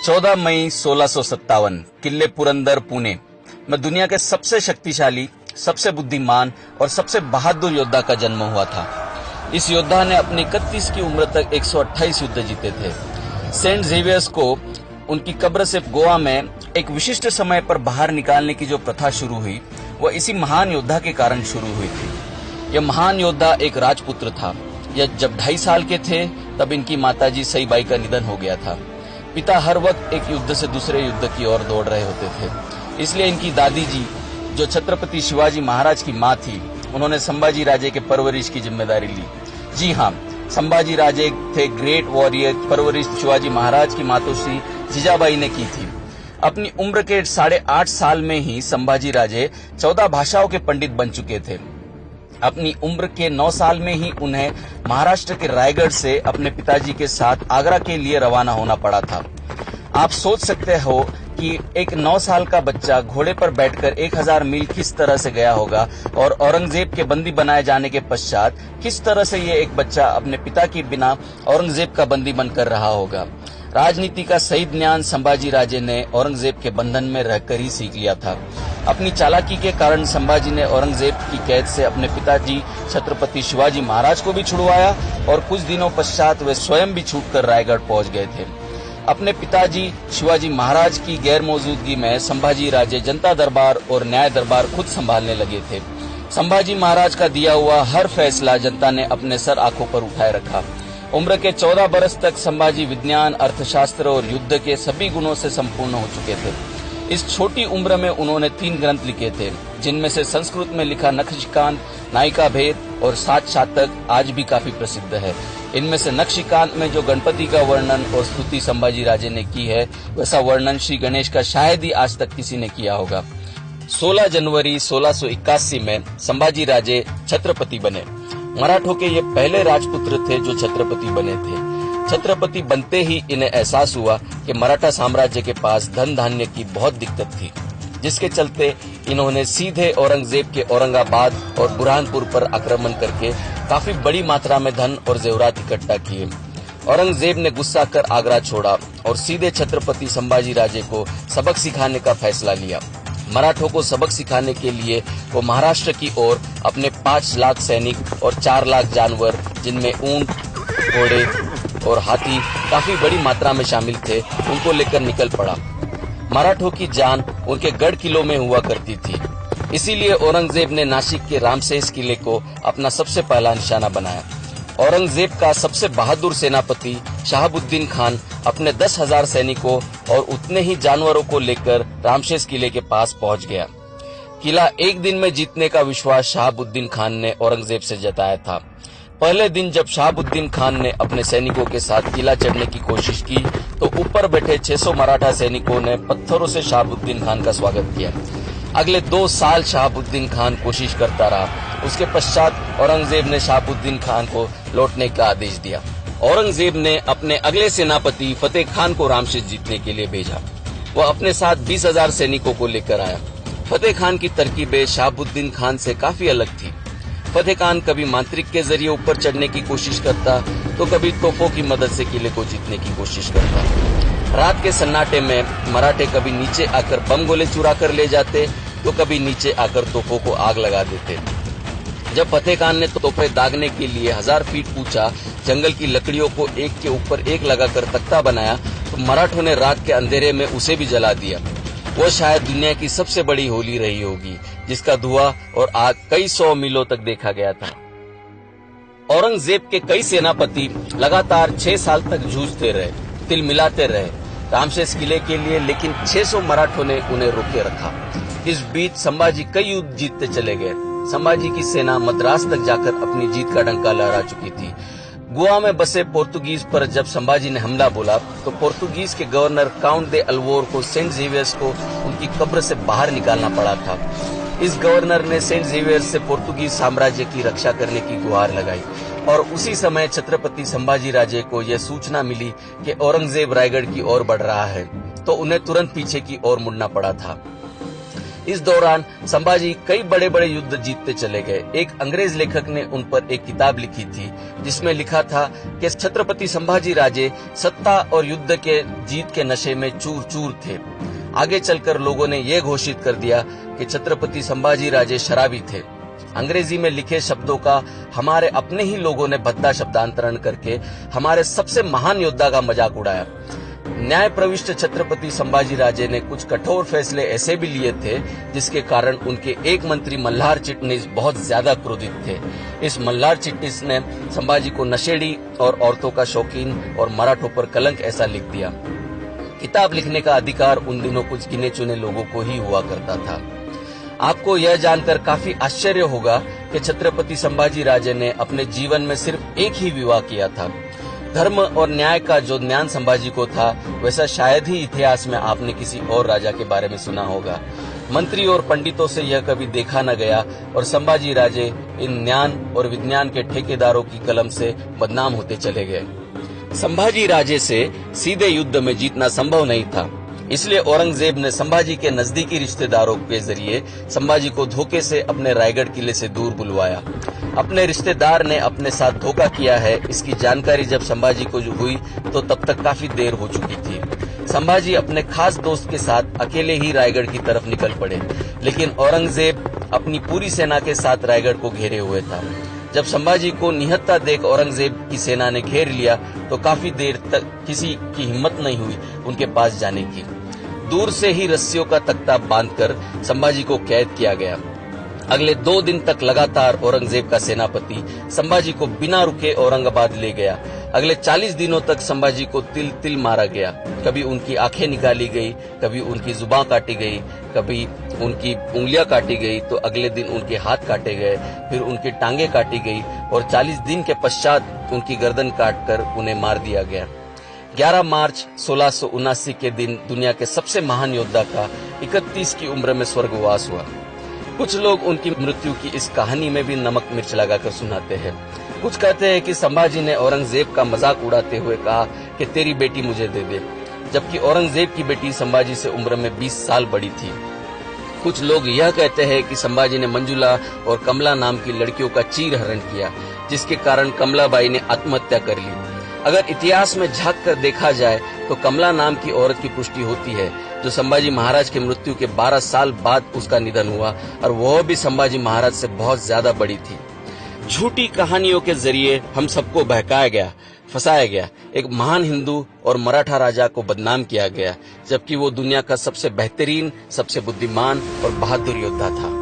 14 मई 1657 किले पुरंदर पुणे में दुनिया के सबसे शक्तिशाली, सबसे बुद्धिमान और सबसे बहादुर योद्धा का जन्म हुआ था। इस योद्धा ने अपनी 31 की उम्र तक 128 युद्ध जीते थे। सेंट जेवियर्स को उनकी कब्र से गोवा में एक विशिष्ट समय पर बाहर निकालने की जो प्रथा शुरू हुई, वह इसी महान योद्धा के कारण शुरू हुई थी। यह महान योद्धा एक राजपुत्र था। यह जब 2.5 साल के थे तब इनकी माताजी सईबाई का निधन हो गया था। पिता हर वक्त एक युद्ध से दूसरे युद्ध की ओर दौड़ रहे होते थे, इसलिए इनकी दादी जी, जो छत्रपति शिवाजी महाराज की मां थी, उन्होंने संभाजी राजे के परवरिश की जिम्मेदारी ली। जी हाँ, संभाजी राजे थे ग्रेट वॉरियर। परवरिश शिवाजी महाराज की मातोश्री जीजाबाई ने की थी। अपनी उम्र के 8.5 साल में ही संभाजी राजे 14 भाषाओं के पंडित बन चुके थे। अपनी उम्र के 9 साल में ही उन्हें महाराष्ट्र के रायगढ़ से अपने पिताजी के साथ आगरा के लिए रवाना होना पड़ा था। आप सोच सकते हो कि एक 9 साल का बच्चा घोड़े पर बैठकर 1000 मील किस तरह से गया होगा और औरंगजेब के बंदी बनाए जाने के पश्चात किस तरह से ये एक बच्चा अपने पिता के बिना औरंगजेब का बंदी बनकर रहा होगा। राजनीति का सही ज्ञान संभाजी राजे ने औरंगजेब के बंधन में रहकर ही सीख लिया था। अपनी चालाकी के कारण संभाजी ने औरंगजेब की कैद से अपने पिताजी छत्रपति शिवाजी महाराज को भी छुड़वाया और कुछ दिनों पश्चात वे स्वयं भी छूटकर रायगढ़ पहुंच गए थे। अपने पिताजी शिवाजी महाराज की गैर मौजूदगी में संभाजी राजे जनता दरबार और न्याय दरबार खुद संभालने लगे थे। संभाजी महाराज का दिया हुआ हर फैसला जनता ने अपने सर आंखों पर उठाए रखा। उम्र के 14 बरस तक संभाजी विज्ञान, अर्थशास्त्र और युद्ध के सभी गुणों से संपूर्ण हो चुके थे। इस छोटी उम्र में उन्होंने 3 ग्रंथ लिखे थे, जिनमें से संस्कृत में लिखा नखशिकांत, नायिका भेद और 7 शातक आज भी काफी प्रसिद्ध है। इनमें से नखशिकांत में जो गणपति का वर्णन और स्तुति संभाजी राजे ने की है, वैसा वर्णन श्री गणेश का शायद ही आज तक किसी ने किया होगा। 16 जनवरी 1681 में संभाजी राजे छत्रपति बने। मराठों के ये पहले राजपुत्र थे जो छत्रपति बने थे। छत्रपति बनते ही इन्हें एहसास हुआ कि मराठा साम्राज्य के पास धन धान्य की बहुत दिक्कत थी, जिसके चलते इन्होंने सीधे औरंगजेब के औरंगाबाद और बुरहानपुर पर आक्रमण करके काफी बड़ी मात्रा में धन और जेवरात इकट्ठा किए। औरंगजेब ने गुस्सा कर आगरा छोड़ा और सीधे छत्रपति संभाजी राजे को सबक सिखाने का फैसला लिया। मराठों को सबक सिखाने के लिए वो महाराष्ट्र की ओर अपने 5 लाख सैनिक और 4 लाख जानवर, जिनमें ऊंट, घोड़े और हाथी काफी बड़ी मात्रा में शामिल थे, उनको लेकर निकल पड़ा। मराठों की जान उनके गढ़ किलों में हुआ करती थी, इसीलिए औरंगजेब ने नासिक के रामसेस किले को अपना सबसे पहला निशाना बनाया। औरंगजेब का सबसे बहादुर सेनापति शहाबुद्दीन खान अपने 10,000 सैनिकों और उतने ही जानवरों को लेकर रामसेस किले के पास पहुंच गया। किला एक दिन में जीतने का विश्वास शहाबुद्दीन खान ने औरंगजेब से जताया था। पहले दिन जब शहाबुद्दीन खान ने अपने सैनिकों के साथ किला चढ़ने की कोशिश की, तो ऊपर बैठे 600 मराठा सैनिकों ने पत्थरों से शहाबुद्दीन खान का स्वागत किया। अगले 2 साल शहाबुद्दीन खान कोशिश करता रहा। उसके पश्चात औरंगजेब ने शहाबुद्दीन खान को लौटने का आदेश दिया। औरंगजेब ने अपने अगले सेनापति फतेह खान को रामसेस जीतने के लिए भेजा। वह अपने साथ 20,000 सैनिकों को लेकर आया। फतेह खान की तरकीबें शहाबुद्दीन खान से काफी अलग थी। फतेह खान कभी मांत्रिक के जरिए ऊपर चढ़ने की कोशिश करता, तो कभी तोपों की मदद से किले को जीतने की कोशिश करता। रात के सन्नाटे में मराठे कभी नीचे आकर बम गोले चुरा कर ले जाते, तो कभी नीचे आकर तोपों को आग लगा देते। जब फतेह खान ने तोपें दागने के लिए 1000 फीट ऊंचा जंगल की लकड़ियों को एक के ऊपर एक लगाकर तख्ता बनाया, तो मराठों ने रात के अंधेरे में उसे भी जला दिया। वो शायद दुनिया की सबसे बड़ी होली रही होगी, जिसका धुआं और आग कई 100 मीलों तक देखा गया था। औरंगजेब के कई सेनापति लगातार 6 साल तक जूझते रहे, तिल मिलाते रहे रामसेस किले के लिए, लेकिन 600 मराठों ने उन्हें रोके रखा। इस बीच संभाजी कई युद्ध जीतते चले गए। संभाजी की सेना मद्रास तक जाकर अपनी जीत का डंका लहरा चुकी थी। गोवा में बसे पोर्तुगीज पर जब संभाजी ने हमला बोला, तो पोर्तुगीज के गवर्नर काउंट दे अल्वोर को सेंट जेवियर्स को उनकी कब्र से बाहर निकालना पड़ा था। इस गवर्नर ने सेंट जेवियर्स से पोर्तुगीज साम्राज्य की रक्षा करने की गुहार लगाई और उसी समय छत्रपति संभाजी राजे को यह सूचना मिली कि औरंगजेब रायगढ़ की ओर बढ़ रहा है, तो उन्हें तुरंत पीछे की ओर मुड़ना पड़ा था। इस दौरान संभाजी कई बड़े बड़े युद्ध जीतते चले गए। एक अंग्रेज लेखक ने उन पर एक किताब लिखी थी जिसमें लिखा था कि छत्रपति संभाजी राजे सत्ता और युद्ध के जीत के नशे में चूर चूर थे। आगे चलकर लोगों ने यह घोषित कर दिया कि छत्रपति संभाजी राजे शराबी थे। अंग्रेजी में लिखे शब्दों का हमारे अपने ही लोगों ने भद्दा शब्दांतरण करके हमारे सबसे महान योद्धा का मजाक उड़ाया। न्याय प्रविष्ट छत्रपति संभाजी राजे ने कुछ कठोर फैसले ऐसे भी लिए थे जिसके कारण उनके एक मंत्री मल्हार चिटनिस बहुत ज्यादा क्रोधित थे। इस मल्हार चिटनिस ने संभाजी को नशेड़ी और औरतों का शौकीन और मराठों पर कलंक ऐसा लिख दिया। किताब लिखने का अधिकार उन दिनों कुछ गिने चुने लोगों को ही हुआ करता था। आपको यह जानकर काफी आश्चर्य होगा कि छत्रपति संभाजी राजे ने अपने जीवन में सिर्फ एक ही विवाह किया था। धर्म और न्याय का जो ज्ञान संभाजी को था वैसा शायद ही इतिहास में आपने किसी और राजा के बारे में सुना होगा। मंत्री और पंडितों से यह कभी देखा न गया और संभाजी राजे इन ज्ञान और विज्ञान के ठेकेदारों की कलम से बदनाम होते चले गए। संभाजी राजे से सीधे युद्ध में जीतना संभव नहीं था, इसलिए औरंगजेब ने संभाजी के नजदीकी रिश्तेदारों के जरिए संभाजी को धोखे से अपने रायगढ़ किले से दूर बुलवाया। अपने रिश्तेदार ने अपने साथ धोखा किया है, इसकी जानकारी जब संभाजी को हुई तो तब तक काफी देर हो चुकी थी। संभाजी अपने खास दोस्त के साथ अकेले ही रायगढ़ की तरफ निकल पड़े, लेकिन औरंगजेब अपनी पूरी सेना के साथ रायगढ़ को घेरे हुए था। जब संभाजी को निहत्था देख औरंगजेब की सेना ने घेर लिया तो काफी देर तक किसी की हिम्मत नहीं हुई उनके पास जाने की। दूर से ही रस्सियों का तख्ता बांधकर संभाजी को कैद किया गया। अगले 2 दिन तक लगातार औरंगजेब का सेनापति संभाजी को बिना रुके औरंगाबाद ले गया। अगले 40 दिनों तक संभाजी को तिल तिल मारा गया। कभी उनकी आंखें निकाली गई, कभी उनकी जुबान काटी गई, कभी उनकी उंगलियां काटी गई, तो अगले दिन उनके हाथ काटे गए, फिर उनकी टांगे काटी गई और 40 दिन के पश्चात उनकी गर्दन काटकर उन्हें मार दिया गया। 11 मार्च 1679 के दिन दुनिया के सबसे महान योद्धा का 31 की उम्र में स्वर्गवास हुआ। कुछ लोग उनकी मृत्यु की इस कहानी में भी नमक मिर्च लगाकर सुनाते हैं। कुछ कहते हैं कि संभाजी ने औरंगजेब का मजाक उड़ाते हुए कहा कि तेरी बेटी मुझे दे दे, जबकि औरंगजेब की बेटी संभाजी से उम्र में 20 साल बड़ी थी। कुछ लोग यह कहते हैं कि संभाजी ने मंजुला और कमला नाम की लड़कियों का चीर हरण किया, जिसके कारण कमलाबाई ने आत्महत्या कर ली। अगर इतिहास में झांक कर देखा जाए तो कमला नाम की औरत की पुष्टि होती है, जो संभाजी महाराज की मृत्यु के 12 साल बाद उसका निधन हुआ, और वह भी संभाजी महाराज से बहुत ज्यादा बड़ी थी। झूठी कहानियों के जरिए हम सबको बहकाया गया, फंसाया गया। एक महान हिंदू और मराठा राजा को बदनाम किया गया, जबकि वो दुनिया का सबसे बेहतरीन, सबसे बुद्धिमान और बहादुर योद्धा था।